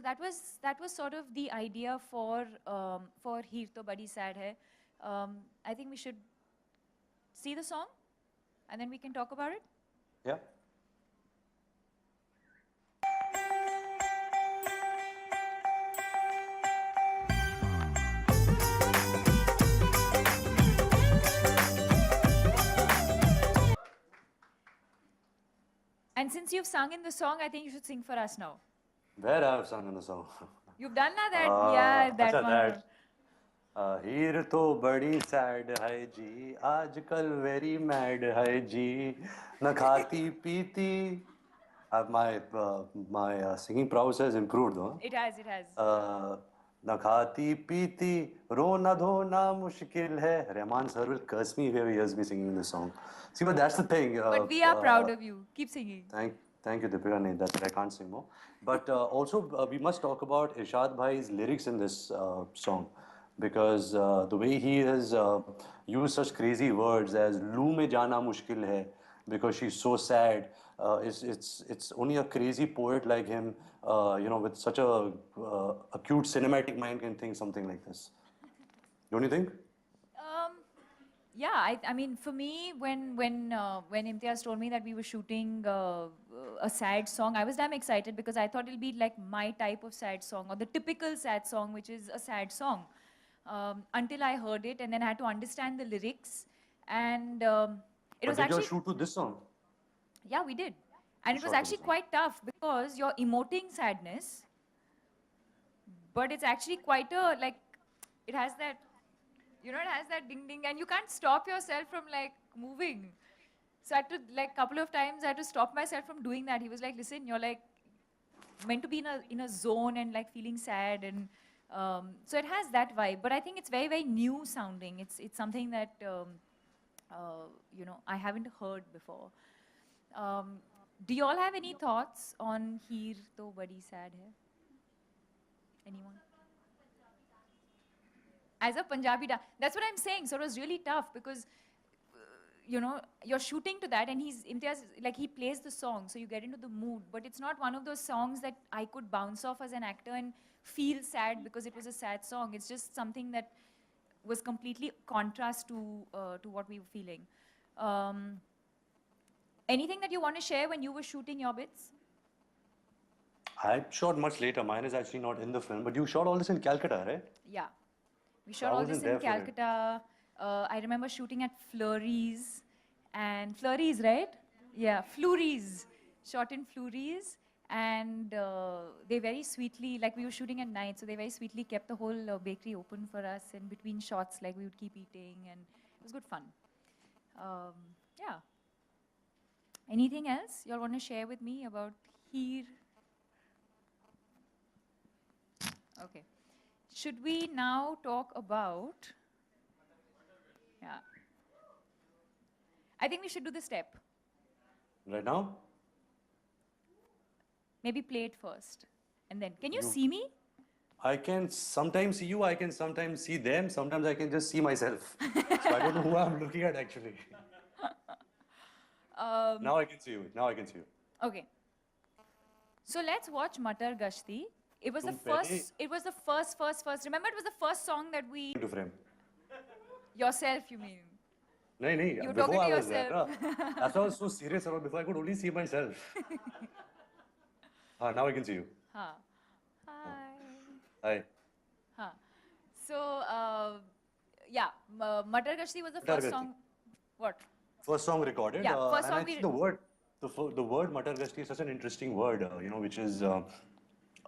that was sort of the idea for Heer To Badi Sad Hai. I think we should see the song, and then we can talk about it. Yeah. And since you've sung in the song, I think you should sing for us now. Where I have sung in the song? You've done that, yeah, that अच्छा, one. that. हीर तो बड़ी sad है जी, आजकल very mad है जी, न खाती पीती. My singing prowess has improved though. It has, it has. न खाती पीती, रोना धोना मुश्किल है. Rahman sir will curse me if he ever hears me singing this song. See, but that's the thing. But we are proud of you. Keep singing. Thank you, Deepika. No, that's it. I can't sing more. But also, we must talk about Irshad Bhai's lyrics in this song, because the way he has used such crazy words as "loo mein jana mushkil hai," because she's so sad. It's only a crazy poet like him, with such a acute cinematic mind can think something like this. Don't you think? Yeah, I mean, for me, when Imtiaz told me that we were shooting a sad song, I was damn excited because I thought it'll be like my type of sad song, or the typical sad song, which is a sad song. Until I heard it, and then I had to understand the lyrics, and it was Did you actually shoot to this song? yeah, we did, and it was Shot to actually this song. quite tough because you're emoting sadness, but it's actually quite a like, it has that, it has that ding ding, and you can't stop yourself from like moving. So I had to, like, couple of times I had to stop myself from doing that. He was like, listen, you're like meant to be in a zone and like feeling sad, and so it has that vibe. But I think it's very, very new sounding. It's something that I haven't heard before. Do you all have any thoughts on Heer To Badi Sad Hai? Anyone? As a Punjabi, that's what I'm saying. So it was really tough because, you're shooting to that, and Imtiaz, like, he plays the song, so you get into the mood. But it's not one of those songs that I could bounce off as an actor and feel sad because it was a sad song. It's just something that was completely contrast to what we were feeling. Anything that you want to share when you were shooting your bits? I shot much later. Mine is actually not in the film, but you shot all this in Calcutta, right? Yeah. We shot I all wasn't this in there for it. Calcutta. I remember shooting at Fleury's. And Fleury's, right? Yeah, Fleury's. Shot in Fleury's. And they very sweetly, like, we were shooting at night, so they very sweetly kept the whole bakery open for us. And between shots, like, we would keep eating. And it was good fun. Yeah. Anything else you all want to share with me about Heer? Okay. Should we now talk about, yeah. I think we should do the step. Right now? Maybe play it first. And then, can you see me? I can sometimes see you, I can sometimes see them, sometimes I can just see myself. So I don't know who I'm looking at actually. Now I can see you. Now I can see you. Okay. So let's watch Matar Gashti. It was the Tum pehle- first, remember it was the first song that we, Into frame. yourself you mean? No, no. You're Before talking to I was there, yourself. that's why I was so serious about before I could only see myself. Now I can see you. Huh. Hi. Hi. Huh. So, yeah, Matar Gashti was the Matar first Gashti. song. What? First song recorded. Yeah, first and song I we think the word Matar Gashti is such an interesting word, which is,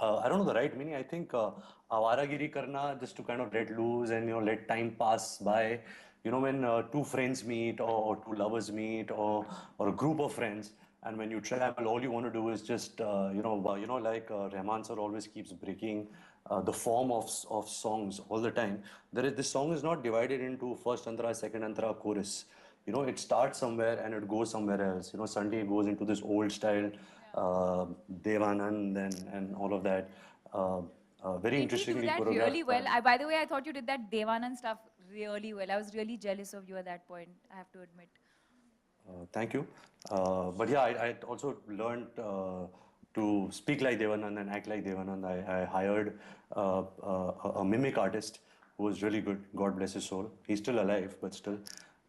I don't know the right meaning. I think avaragiri karna, just to kind of let loose and, let time pass by. When two friends meet or two lovers meet or a group of friends, and when you travel, all you want to do is just, like Rahman sir always keeps breaking the form of songs all the time. This song is not divided into first antara, second antara, chorus. It starts somewhere and it goes somewhere else. Suddenly it goes into this old style, Devanand and all of that. Very Did he do interestingly that choreographed. really well? By the way, I thought you did that Devanand stuff really well. I was really jealous of you at that point, I have to admit. Thank you. But yeah, I also learned to speak like Devanand and act like Devanand, I hired a mimic artist who was really good. God bless his soul. He's still alive, but still.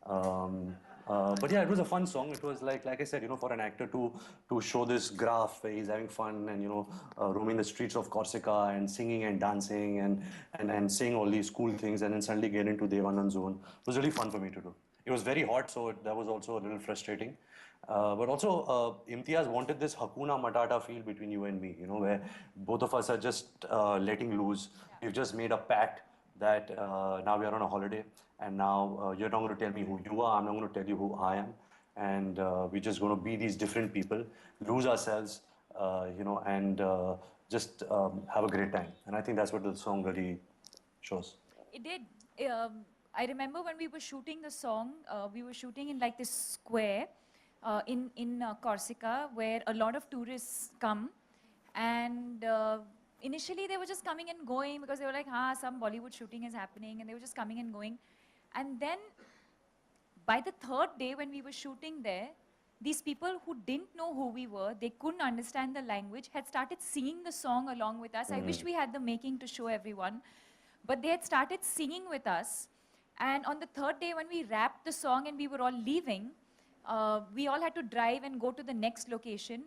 Um, but yeah, it was a fun song. It was like I said, for an actor to show this graph where he's having fun and roaming the streets of Corsica and singing and dancing and saying all these cool things, and then suddenly get into Devanand's zone was really fun for me to do. It was very hot, so that was also a little frustrating. But also, Imtiaz wanted this Hakuna Matata feel between you and me, where both of us are just letting loose. We've just made a pact that now we are on a holiday, and now you're not going to tell me who you are, I'm not going to tell you who I am, and we're just going to be these different people, lose ourselves, and just have a great time. And I think that's what the song really shows. It did. I remember when we were shooting the song, we were shooting in like this square in Corsica where a lot of tourists come, and initially they were just coming and going because they were like, some Bollywood shooting is happening, and they were just coming and going. And then by the third day when we were shooting there, these people who didn't know who we were, they couldn't understand the language, had started singing the song along with us. I wish we had the making to show everyone. But they had started singing with us. And on the third day when we wrapped the song and we were all leaving, we all had to drive and go to the next location.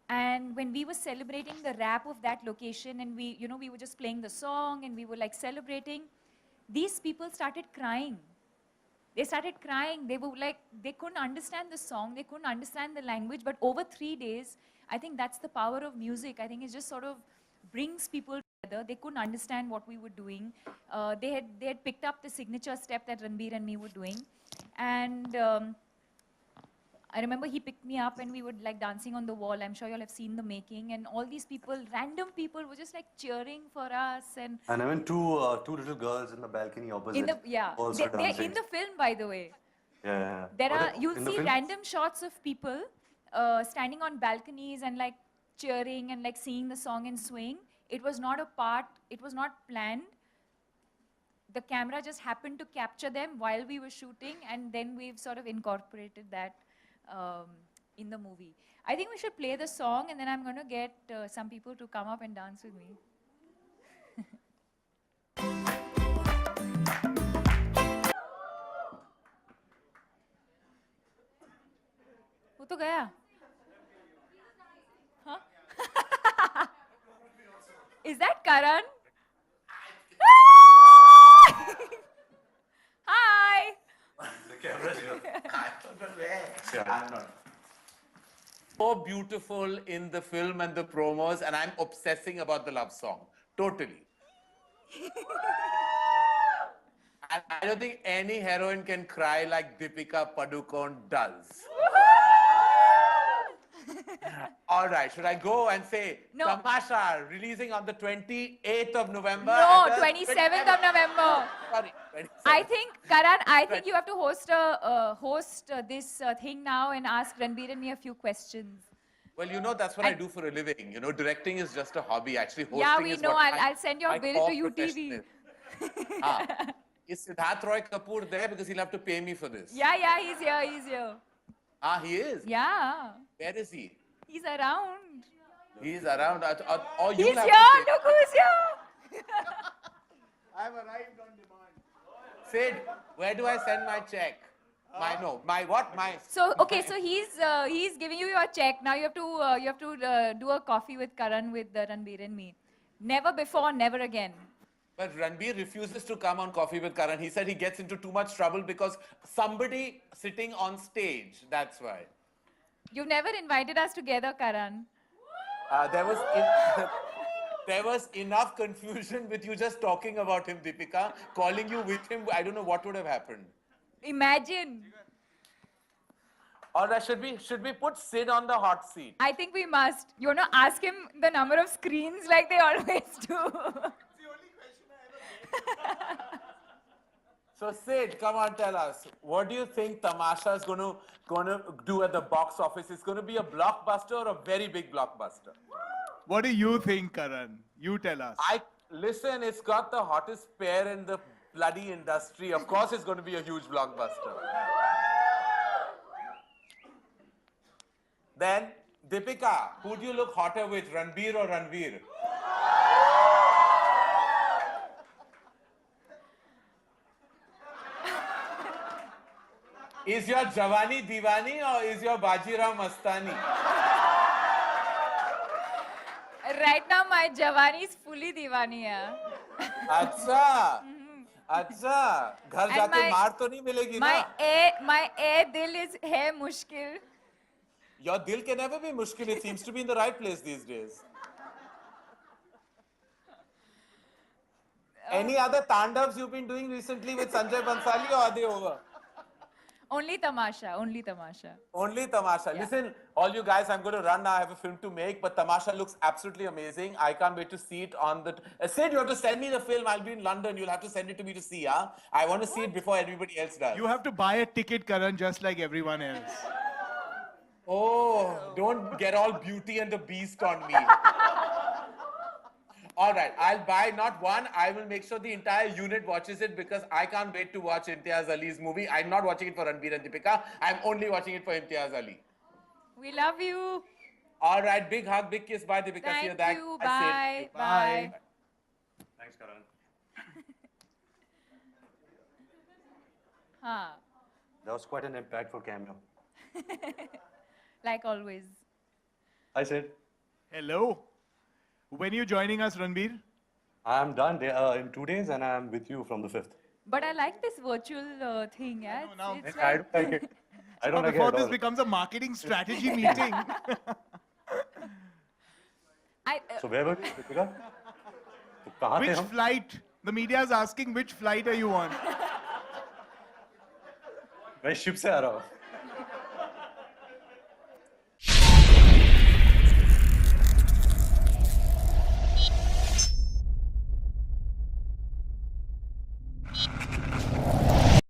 And when we were celebrating the wrap of that location, and we were just playing the song and we were like celebrating, these people started crying. They started crying. They were like, they couldn't understand the song. They couldn't understand the language. But over 3 days, I think that's the power of music. I think it just sort of brings people together. They couldn't understand what we were doing. They had picked up the signature step that Ranbir and me were doing. And I remember he picked me up and we were like dancing on the wall. I'm sure you'll have seen the making. And all these people, random people, were just like cheering for us. And even two little girls in the balcony opposite also they're dancing. in the film, by the way. Yeah. You'll In the see film? random shots of people standing on balconies and like cheering and like singing the song and swaying. It was not planned. The camera just happened to capture them while we were shooting, and then we've sort of incorporated that in the movie. I think we should play the song, and then I'm going to get some people to come up and dance with me. वो तो गया. Huh? Is that Karan? Hi. The camera's here. I'm not. So beautiful in the film and the promos, and I'm obsessing about the love song. Totally. And I don't think any heroine can cry like Deepika Padukone does. All right, should I go and say, No. Tamasha, releasing on the 28th of November? No, and the 27th of November. Sorry, 27th. I think, Karan, you have to host this thing now and ask Ranbir and me a few questions. Well, that's what I do for a living. Directing is just a hobby. Actually, hosting Yeah, we is know. what I'll send your my bill core to profession UTV. is. Is Siddharth Roy Kapoor there? Because he'll have to pay me for this. Yeah, he's here. He is? Yeah, Where is he? he's around. He's around. Or He's you'll have here, to pay. look who's here. I've arrived on demand. Sid, where do I send my check? So he's giving you your check. Now you have to do a coffee with Karan, with Ranbir and me. Never before, never again. But Ranbir refuses to come on Coffee with Karan. He said he gets into too much trouble because somebody sitting on stage, that's why. You've never invited us together, Karan. There was enough confusion with you just talking about him, Deepika. Calling you with him, I don't know what would have happened. Imagine. Or should we put Sid on the hot seat? I think we must. You want to ask him the number of screens like they always do. So Sid, come on, tell us. What do you think Tamasha is going to do at the box office? It's going to be a blockbuster or a very big blockbuster? What do you think, Karan? You tell us. Listen, it's got the hottest pair in the bloody industry. Of course it's going to be a huge blockbuster. Then Deepika, who do you look hotter with, Ranbir or Ranveer? Is your Jawani Diwani or is your Bajirao Mastani? Right now, my Javani is fully Diwani. Yeah. अच्छा, अच्छा, घर And जाके मार तो नहीं मिलेगी ना? my A dil is hai mushkil. Your dil can never be mushkil. It seems to be in the right place these days. Any other tandavs you've been doing recently with Sanjay Bansali or are they over? Only Tamasha, only Tamasha. Only Tamasha. Yeah. Listen, all you guys, I'm going to run now. I have a film to make, but Tamasha looks absolutely amazing. I can't wait to see it on the. Sid, you have to send me the film. I'll be in London. You'll have to send it to me to see, huh? I want to see it before everybody else does. You have to buy a ticket, Karan, just like everyone else. Oh, don't get all Beauty and the Beast on me. All right, I'll buy not one. I will make sure the entire unit watches it because I can't wait to watch Imtiaz Ali's movie. I'm not watching it for Ranbir and Deepika. I'm only watching it for Imtiaz Ali. We love you. All right, big hug, big kiss. Bye, Deepika. See you Thank back. you. That's Bye. it. Bye. Thanks, Karan. Huh. That was quite an impactful cameo. Like always. I said, Hello. When are you joining us, Ranbir? I'm done in 2 days and I'm with you from the 5th. But I like this virtual thing. Yeah? know, now- It's I like, don't like it. I don't like it Before at this all. becomes a marketing strategy meeting. So where were we, Deepika? तो कहाँ थे Which हम? flight? The media is asking which flight are you on? मैं ship से आ रहा हूँ.